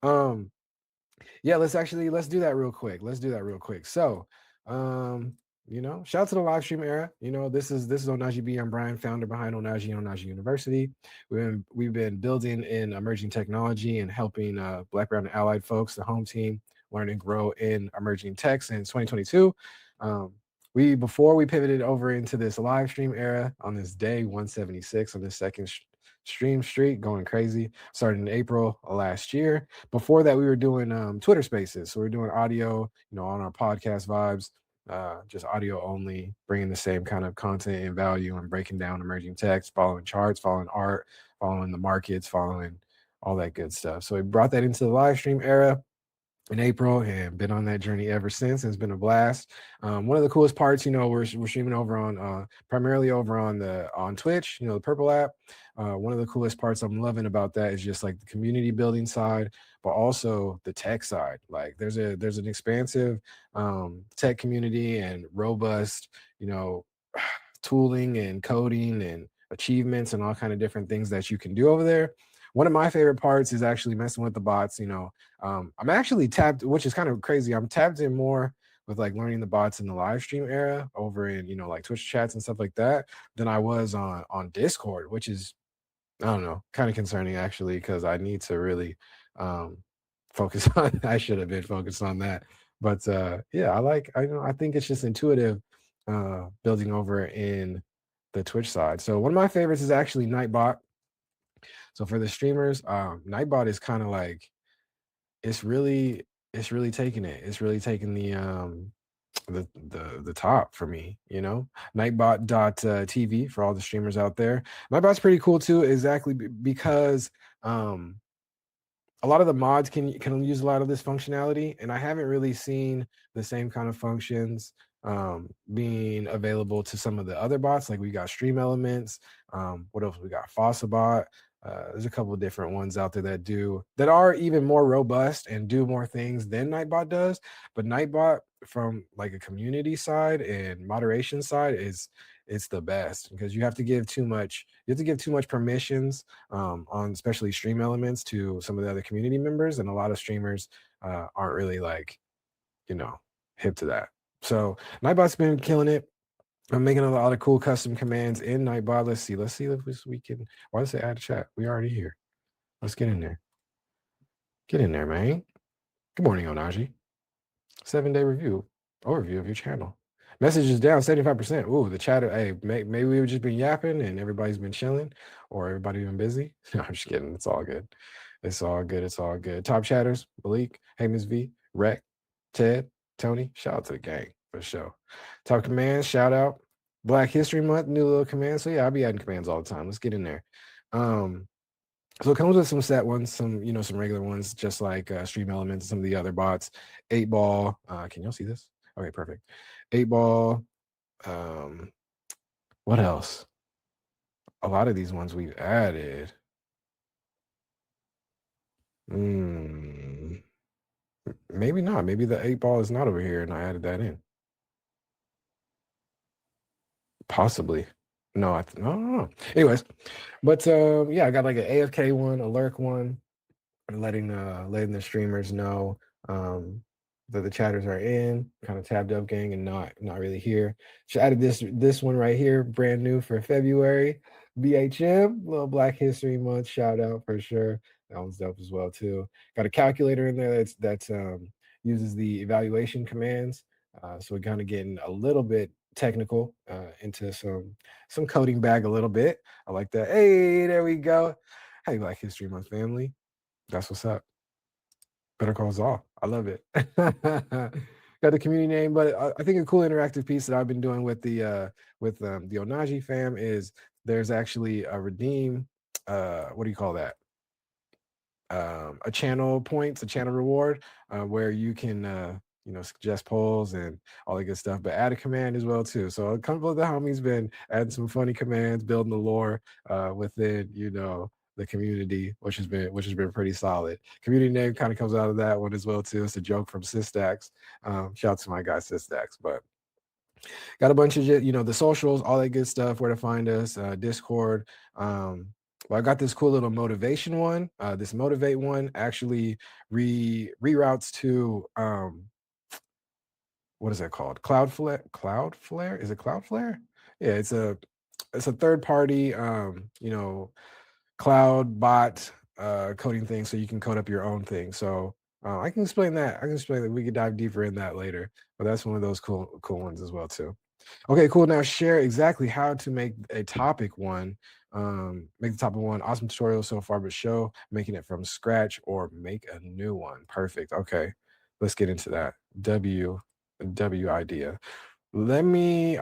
Yeah, let's do that real quick. Let's do that real quick. So, shout out to the live stream era. This is Ohnahji B. I'm Brian, founder behind Ohnahji University. We've been building in emerging technology and helping Black, Brown, and Allied folks, the home team, learn and grow in emerging tech since 2022. Um, before we pivoted over into this live stream era on this day 176 on this second stream streak, going crazy. Started in April of last year. Before that, we were doing Twitter Spaces, so we are doing audio, on our podcast vibes, just audio only, bringing the same kind of content and value and breaking down emerging text, following charts, following art, following the markets, following all that good stuff. So we brought that into the live stream era in April and been on that journey ever since. It's been a blast. One of the coolest parts, we're streaming over on primarily over on Twitch, the Purple app. One of the coolest parts I'm loving about that is just like the community building side, but also the tech side. Like there's an expansive tech community and robust, tooling and coding and achievements and all kind of different things that you can do over there. One of my favorite parts is actually messing with the bots. I'm actually tapped, which is kind of crazy. I'm tapped in more with like learning the bots in the live stream era over in, like Twitch chats and stuff like that than I was on Discord, which is, I don't know, kind of concerning actually, because I need to really focus on, I should have been focused on that. But yeah, I think it's just intuitive building over in the Twitch side. So one of my favorites is actually Nightbot. So for the streamers, Nightbot is kind of like, it's really taking it. It's really taking the top for me, Nightbot.tv for all the streamers out there. Nightbot's pretty cool too, exactly because a lot of the mods can use a lot of this functionality, and I haven't really seen the same kind of functions being available to some of the other bots. Like we got StreamElements. What else? We got FossaBot. There's a couple of different ones out there that are even more robust and do more things than Nightbot does. But Nightbot, from like a community side and moderation side, it's the best because you have to give too much permissions on especially StreamElements to some of the other community members, and a lot of streamers aren't really like hip to that. So Nightbot's been killing it. I'm making a lot of cool custom commands in Nightbot. Let's see if we can. Why does it add chat? We already here. Let's get in there. Get in there, man. Good morning, Ohnahji. 7-day overview of your channel. Message is down 75%. Ooh, the chatter. Hey, maybe we've just been yapping and everybody's been chilling, or everybody been busy. No, I'm just kidding. It's all good. It's all good. It's all good. Top chatters: Malik, Hey Miss V, Rec, Ted, Tony. Shout out to the gang for sure. Top commands. Shout out. Black History Month, new little commands. So yeah, I'll be adding commands all the time. Let's get in there. So it comes with some set ones, some regular ones, just like StreamElements, some of the other bots. 8-ball. Can y'all see this? Okay, perfect. 8-ball. What else? A lot of these ones we've added. Maybe not. Maybe the 8-ball is not over here, and I added that in. Possibly. No, no. Anyways, but yeah, I got like an AFK one, a lurk one, letting the streamers know that the chatters are in, kind of tabbed up gang and not really here. She added this one right here, brand new for February. BHM, little Black History Month shout out for sure. That one's dope as well too. Got a calculator in there that's uses the evaluation commands. So we're kind of getting a little bit technical into some coding bag a little bit. I like that. Hey, there we go. Hey, Black History Month family. That's what's up. Better Call Saul. I love it. Got the community name, but I think a cool interactive piece that I've been doing with the Ohnahji fam is there's actually a redeem. What do you call that? A channel points, a channel reward, where you can suggest polls and all that good stuff, but add a command as well too. So a couple of the homies been adding some funny commands, building the lore within the community, which has been pretty solid. Community name kind of comes out of that one as well too. It's a joke from Systax. Shout out to my guy Systax, but got a bunch of the socials, all that good stuff, where to find us, Discord, Well, I got this cool little motivation one. This motivate one actually reroutes to what is that called? Cloudflare. Cloudflare? Is it Cloudflare? Yeah, it's a third party cloud bot coding thing, so you can code up your own thing. So I can explain that. I can explain that. We could dive deeper in that later. But that's one of those cool ones as well too. Okay, cool. Now share exactly how to make a topic one. Make the topic one. Awesome tutorial so far, but show making it from scratch or make a new one. Perfect. Okay, let's get into that. W idea. Let me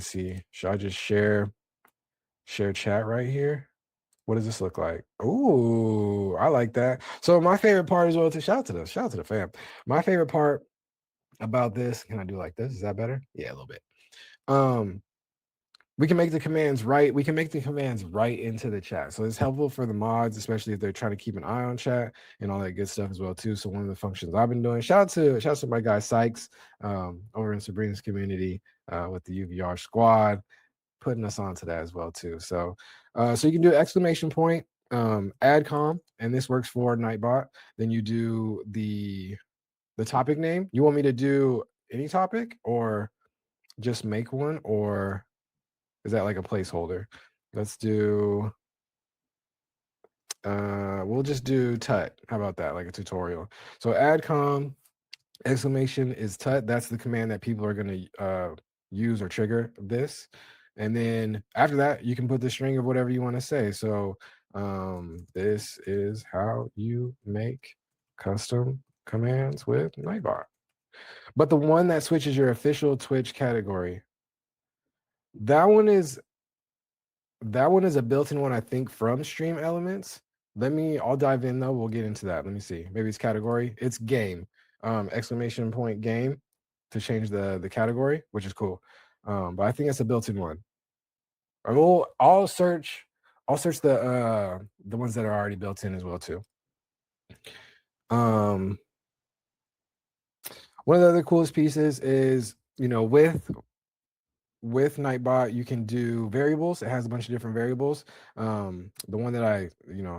see. Should I just share chat right here? What does this look like? Oh, I like that. So my favorite part as well, to shout out to the fam. My favorite part about this, can I do like this? Is that better? Yeah, a little bit. We can make the commands right. We can make the commands right into the chat. So it's helpful for the mods, especially if they're trying to keep an eye on chat and all that good stuff as well too. So one of the functions I've been doing, shout out to my guy Sykes over in Sabrina's community with the UVR squad, putting us onto that as well too. So so you can do exclamation point, addcom, and this works for Nightbot. Then you do the topic name. You want me to do any topic or just make one, or is that like a placeholder? Let's do, we'll just do tut. How about that? Like a tutorial. So addcom exclamation is tut. That's the command that people are going to use or trigger this. And then after that, you can put the string of whatever you want to say. So this is how you make custom commands with Nightbot. But the one that switches your official Twitch category, that one is a built-in one, I think, from StreamElements. I'll dive in though. We'll get into that. Let me see. Maybe it's category. It's game. Exclamation point game to change the category, which is cool. But I think it's a built-in one. I'll search the ones that are already built in as well too. One of the other coolest pieces is, with Nightbot, you can do variables. It has a bunch of different variables. The one that I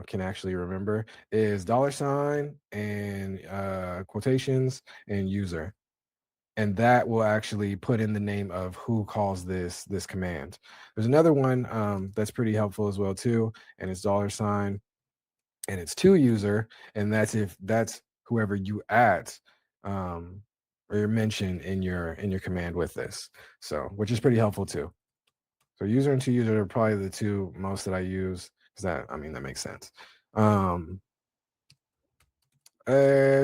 can actually remember is $ and quotations and user, and that will actually put in the name of who calls this command. There's another one that's pretty helpful as well too, and it's $ and it's to user, and that's whoever you add or mention in your command with this. So, which is pretty helpful too. So user and to user are probably the two most that I use, because that makes sense.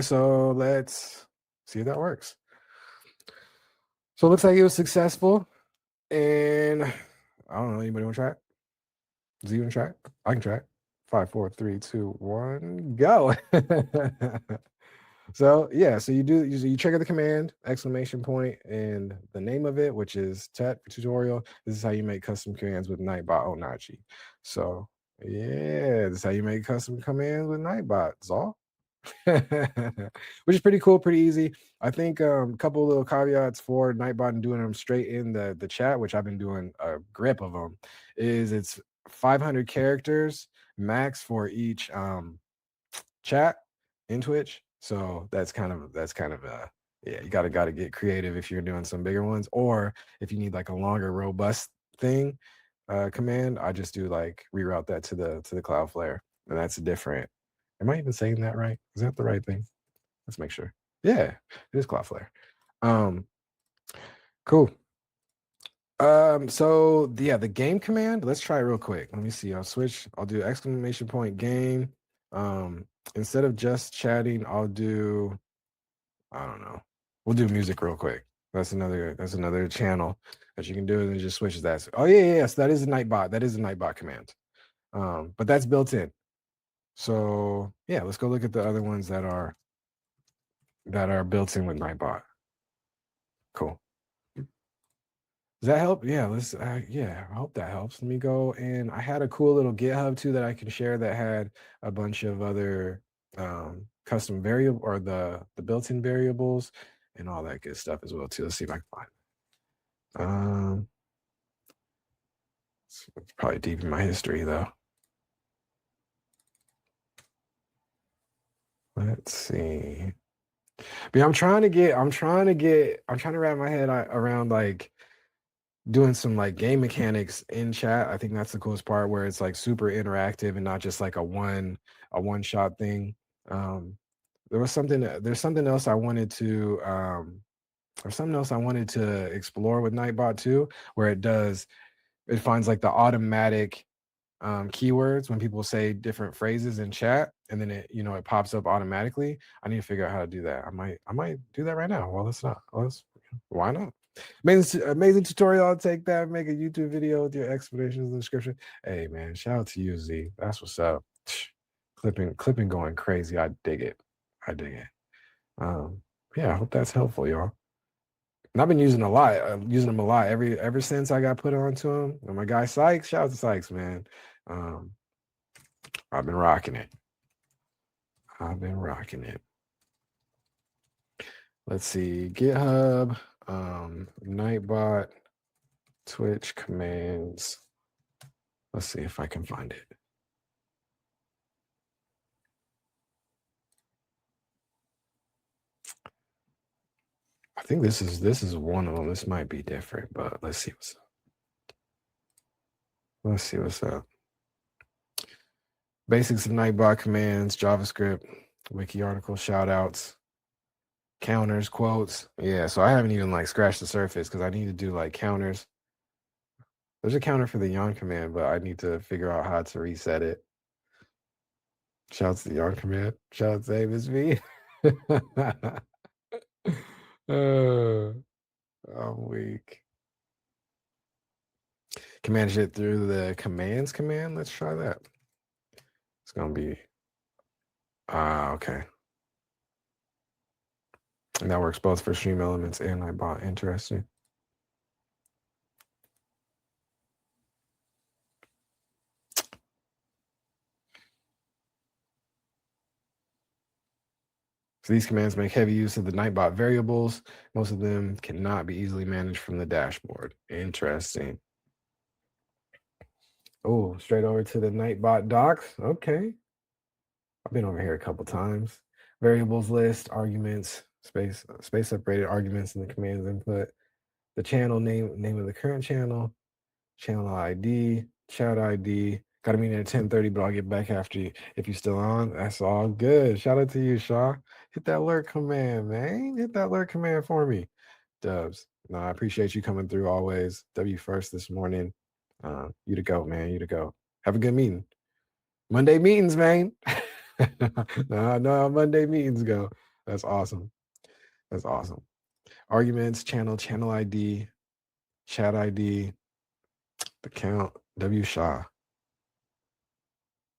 So let's see if that works. So it looks like it was successful. And I don't know, anybody want to try it? Does anyone try it? I can try it. 5, 4, 3, 2, 1, go. So yeah, so you trigger the command, exclamation point, and the name of it, which is tutorial. This is how you make custom commands with Nightbot Ohnahji. So yeah, this is how you make custom commands with Nightbot. Zol. Which is pretty cool, pretty easy. I think a couple little caveats for Nightbot and doing them straight in the chat, which I've been doing a grip of them, is it's 500 characters max for each chat in Twitch. So that's kind of yeah, you gotta get creative if you're doing some bigger ones, or if you need like a longer, robust thing command. I just do like reroute that to the Cloudflare, and that's different. Am I even saying that right? Is that the right thing? Let's make sure. Yeah, it is Cloudflare. Cool. So the game command, let's try it real quick. Let me see. I'll do exclamation point game. Instead of just chatting, I'll do, I don't know. We'll do music real quick. That's another channel that you can do, and it just switches that. Oh yeah. So that is a Nightbot. That is a Nightbot command. But that's built in. So yeah, let's go look at the other ones that are built in with Nightbot. Cool. Does that help? Yeah, I hope that helps. Let me go, and I had a cool little GitHub too that I can share that had a bunch of other custom variable, or the built-in variables and all that good stuff as well too. Let's see if I can find. It's probably deep in my history though. Let's see. But yeah, I'm trying to wrap my head around like doing some like game mechanics in chat. I think that's the coolest part, where it's like super interactive and not just like a one shot thing. Um, there's something else I wanted to explore with Nightbot too, where it finds like the automatic keywords when people say different phrases in chat, and then it pops up automatically. I need to figure out how to do that. I might do that right now. Why not? Amazing tutorial. I'll take that. Make a YouTube video with your explanations in the description. Hey man, shout out to you, Z. That's what's up. Clipping going crazy. I dig it. Yeah, I hope that's helpful, y'all. And I've been using them a lot ever since I got put onto them. And my guy Sykes, shout out to Sykes, man. I've been rocking it. Let's see, GitHub, Nightbot, Twitch commands. Let's see if I can find it. I think this is one of them. This might be different, but let's see what's up. Basics of Nightbot commands, JavaScript, wiki article, shout outs, counters, quotes. Yeah, so I haven't even like scratched the surface because I need to do like counters. There's a counter for the yawn command, but I need to figure out how to reset it. Shout out to the yawn command. Shout out to Avis V. I'm weak. Can manage it through the commands command. Let's try that. It's gonna be okay. And that works both for StreamElements and Nightbot. Interesting. So these commands make heavy use of the Nightbot variables. Most of them cannot be easily managed from the dashboard. Interesting. Oh, straight over to the Nightbot docs. Okay. I've been over here a couple times. Variables list, arguments, space separated arguments in the commands input. The channel name of the current channel ID, chat ID. Got a meeting at 10:30, but I'll get back after you. If you're still on, that's all good. Shout out to you, Shaw. Hit that alert command, man. Hit that alert command for me. Dubs. No, I appreciate you coming through always. W first this morning. You to go, man. You to go. Have a good meeting. Monday meetings, man. No, Monday meetings go. That's awesome. Arguments, channel ID, chat ID, the count, W Shaw.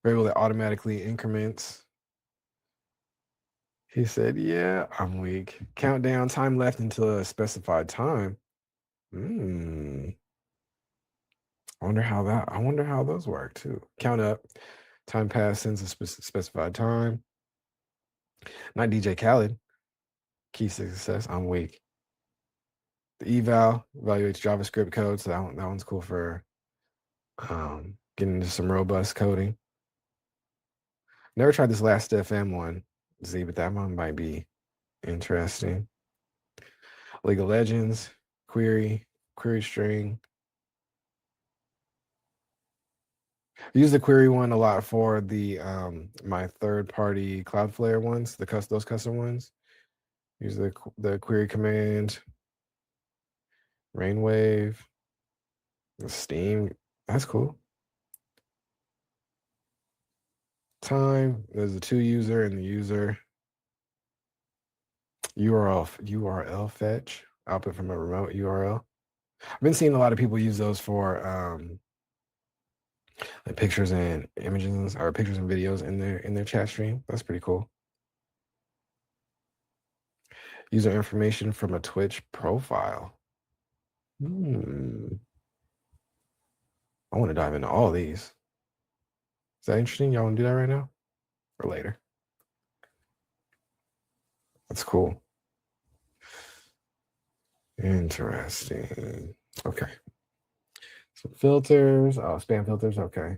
Variable that automatically increments. He said, yeah, I'm weak. Countdown, time left until a specified time. I wonder how those work too. Count up, time passed since a specified time. Not DJ Khaled. Key success, I'm weak. The eval evaluates JavaScript code, so that one's cool for getting into some robust coding. Never tried this last FM one, Z, but that one might be interesting. League of Legends, query string. I use the query one a lot for the my third-party Cloudflare ones, those custom ones. Use the query command, Rainwave, Steam. That's cool. Time. There's a to user and the user. URL fetch, output from a remote URL. I've been seeing a lot of people use those for like pictures and images or pictures and videos in their chat stream. That's pretty cool. User information from a Twitch profile. I want to dive into all of these. Is that interesting? Y'all want to do that right now or later? That's cool. Interesting. Okay. Some filters. Oh, spam filters. Okay.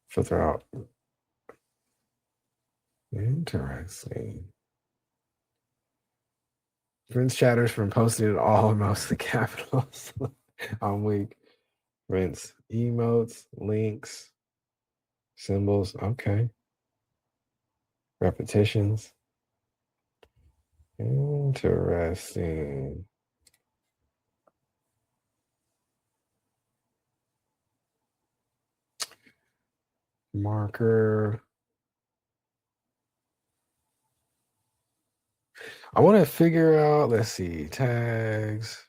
Filter out Interesting. Prince chatters from posting it all in mostly capitals. I'm weak. Rinse emotes, links, symbols. Okay. Repetitions. Interesting. Marker. I want to figure out, let's see, tags.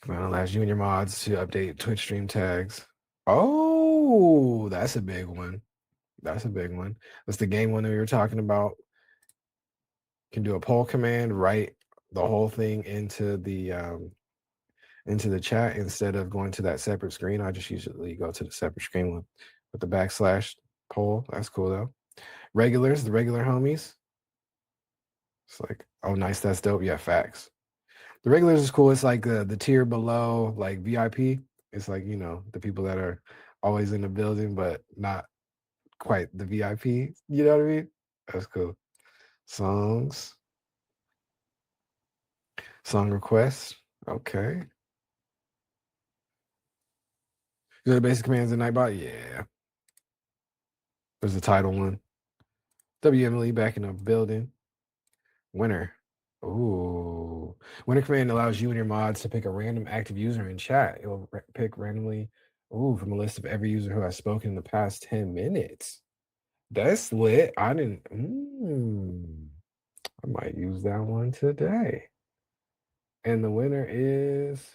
Allows you and your mods to update Twitch stream tags. Oh, that's a big one. That's a big one. That's the game one that we were talking about. Can do a poll command, write the whole thing into the chat instead of going to that separate screen. I just usually go to the separate screen with the backslash poll. That's cool though. Regulars, the regular homies. It's like, oh, nice, that's dope. Yeah, facts. The regulars is cool. It's like the tier below, like VIP. It's like, the people that are always in the building, but not quite the VIP. You know what I mean? That's cool. Songs. Song requests. Okay. You know the basic commands in Nightbot? Yeah. There's the title one. WMLE back in the building. Winner. Ooh. Winner command allows you and your mods to pick a random active user in chat. It will pick randomly, from a list of every user who has spoken in the past 10 minutes. That's lit. I didn't. I might use that one today. And the winner is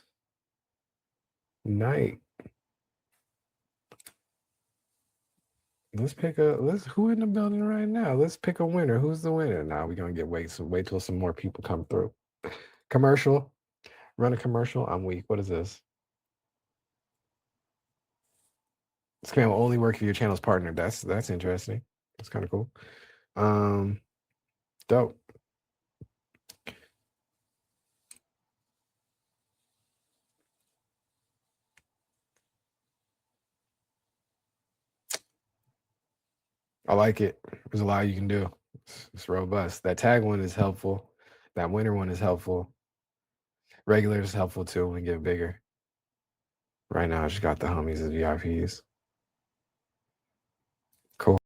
Night. Who in the building right now? Let's pick a winner. Who's the winner? Now we're gonna wait till some more people come through. Commercial. Run a commercial. I'm weak. What is this? This command will only work if your channel's partner. That's interesting. That's kind of cool. Dope. I like it. There's a lot you can do. It's robust. That tag one is helpful. That winner one is helpful. Regular is helpful too when we get bigger. Right now, I just got the homies as VIPs. Cool.